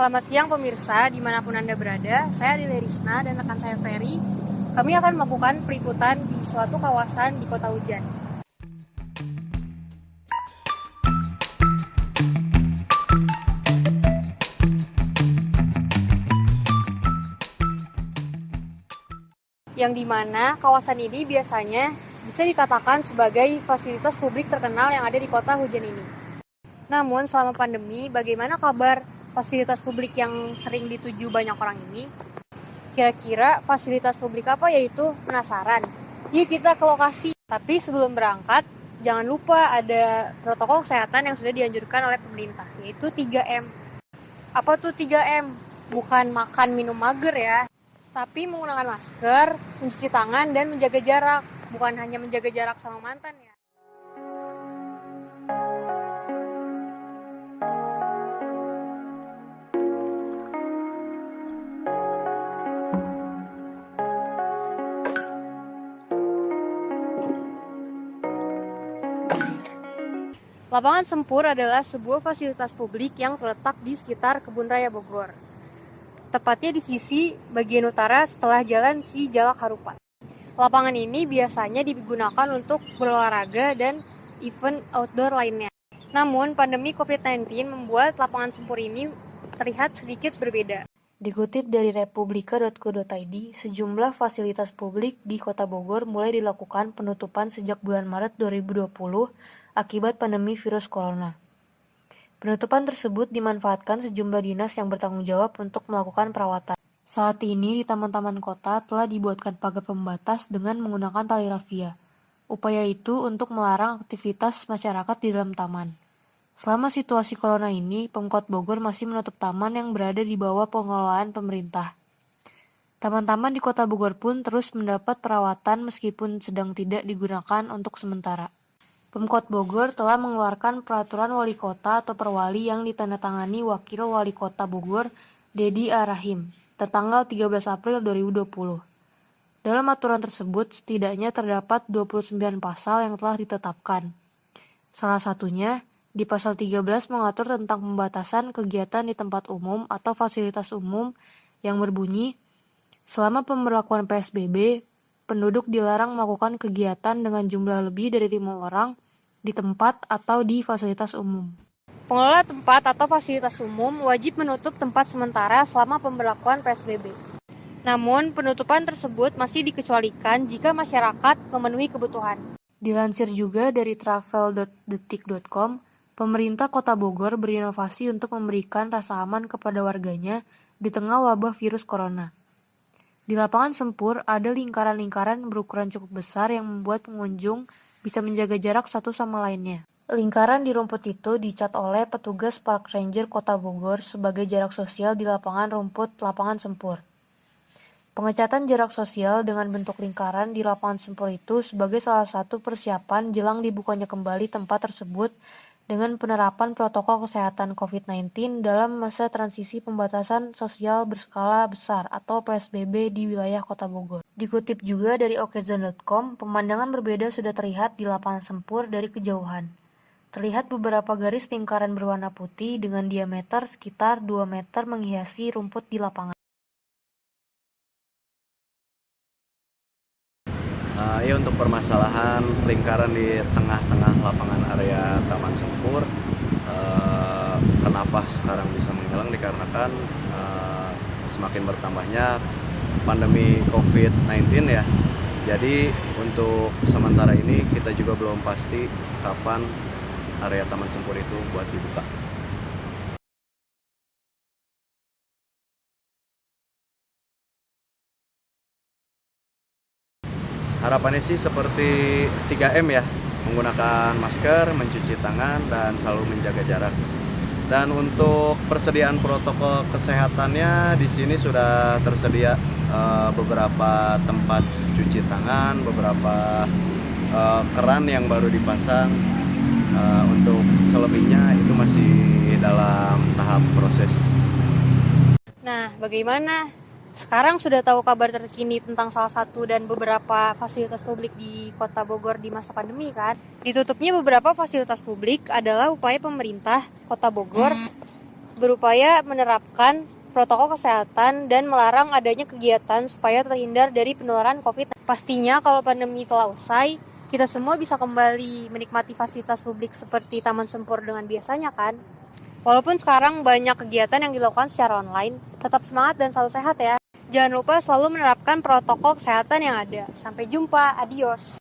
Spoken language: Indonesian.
Selamat siang pemirsa, dimanapun Anda berada. Saya Adelia Risna dan rekan saya Ferry. Kami akan melakukan peliputan di suatu kawasan di Kota Hujan. Yang dimana kawasan ini biasanya bisa dikatakan sebagai fasilitas publik terkenal yang ada di Kota Hujan ini. Namun selama pandemi, bagaimana kabar fasilitas publik yang sering dituju banyak orang ini? Kira-kira fasilitas publik apa, yaitu penasaran? Yuk kita ke lokasi. Tapi sebelum berangkat, jangan lupa ada protokol kesehatan yang sudah dianjurkan oleh pemerintah, yaitu 3M. Apa tuh 3M? Bukan makan minum mager ya, tapi menggunakan masker, mencuci tangan, dan menjaga jarak. Bukan hanya menjaga jarak sama mantan ya. Lapangan Sempur adalah sebuah fasilitas publik yang terletak di sekitar Kebun Raya Bogor. Tepatnya di sisi bagian utara setelah Jalan Si Jalak Harupat. Lapangan ini biasanya digunakan untuk berolahraga dan event outdoor lainnya. Namun, pandemi COVID-19 membuat lapangan Sempur ini terlihat sedikit berbeda. Dikutip dari republika.co.id, sejumlah fasilitas publik di Kota Bogor mulai dilakukan penutupan sejak bulan Maret 2020 akibat pandemi virus corona. Penutupan tersebut dimanfaatkan sejumlah dinas yang bertanggung jawab untuk melakukan perawatan. Saat ini di taman-taman kota telah dibuatkan pagar pembatas dengan menggunakan tali rafia. Upaya itu untuk melarang aktivitas masyarakat di dalam taman. Selama situasi corona ini, Pemkot Bogor masih menutup taman yang berada di bawah pengelolaan pemerintah. Taman-taman di Kota Bogor pun terus mendapat perawatan meskipun sedang tidak digunakan untuk sementara. Pemkot Bogor telah mengeluarkan peraturan wali kota atau perwali yang ditandatangani Wakil Wali Kota Bogor, Dedi Arahim, tertanggal 13 April 2020. Dalam aturan tersebut, setidaknya terdapat 29 pasal yang telah ditetapkan. Salah satunya, di pasal 13 mengatur tentang pembatasan kegiatan di tempat umum atau fasilitas umum yang berbunyi, selama pemberlakuan PSBB, penduduk dilarang melakukan kegiatan dengan jumlah lebih dari 5 orang di tempat atau di fasilitas umum. Pengelola tempat atau fasilitas umum wajib menutup tempat sementara selama pemberlakuan PSBB. Namun, penutupan tersebut masih dikecualikan jika masyarakat memenuhi kebutuhan. Dilansir juga dari travel.detik.com, pemerintah Kota Bogor berinovasi untuk memberikan rasa aman kepada warganya di tengah wabah virus corona. Di lapangan Sempur ada lingkaran-lingkaran berukuran cukup besar yang membuat pengunjung bisa menjaga jarak satu sama lainnya. Lingkaran di rumput itu dicat oleh petugas Park Ranger Kota Bogor sebagai jarak sosial di lapangan rumput lapangan Sempur. Pengecatan jarak sosial dengan bentuk lingkaran di lapangan Sempur itu sebagai salah satu persiapan jelang dibukanya kembali tempat tersebut dengan penerapan protokol kesehatan COVID-19 dalam masa transisi pembatasan sosial berskala besar atau PSBB di wilayah Kota Bogor. Dikutip juga dari okezone.com, pemandangan berbeda sudah terlihat di lapangan Sempur dari kejauhan. Terlihat beberapa garis lingkaran berwarna putih dengan diameter sekitar 2 meter menghiasi rumput di lapangan. Ya, untuk permasalahan lingkaran di tengah-tengah lapangan area Taman Sempur, kenapa sekarang bisa menghilang dikarenakan semakin bertambahnya pandemi COVID-19 ya. Jadi untuk sementara ini kita juga belum pasti kapan area Taman Sempur itu buat dibuka. Harapannya sih seperti 3M ya, menggunakan masker, mencuci tangan, dan selalu menjaga jarak. Dan untuk persediaan protokol kesehatannya di sini sudah tersedia beberapa tempat cuci tangan, beberapa keran yang baru dipasang. Untuk selebihnya itu masih dalam tahap proses. Nah, bagaimana? Sekarang sudah tahu kabar terkini tentang salah satu dan beberapa fasilitas publik di Kota Bogor di masa pandemi kan? Ditutupnya beberapa fasilitas publik adalah upaya pemerintah Kota Bogor berupaya menerapkan protokol kesehatan dan melarang adanya kegiatan supaya terhindar dari penularan COVID. Pastinya kalau pandemi telah usai, kita semua bisa kembali menikmati fasilitas publik seperti Taman Sempur dengan biasanya kan? Walaupun sekarang banyak kegiatan yang dilakukan secara online, tetap semangat dan selalu sehat ya. Jangan lupa selalu menerapkan protokol kesehatan yang ada. Sampai jumpa, adios.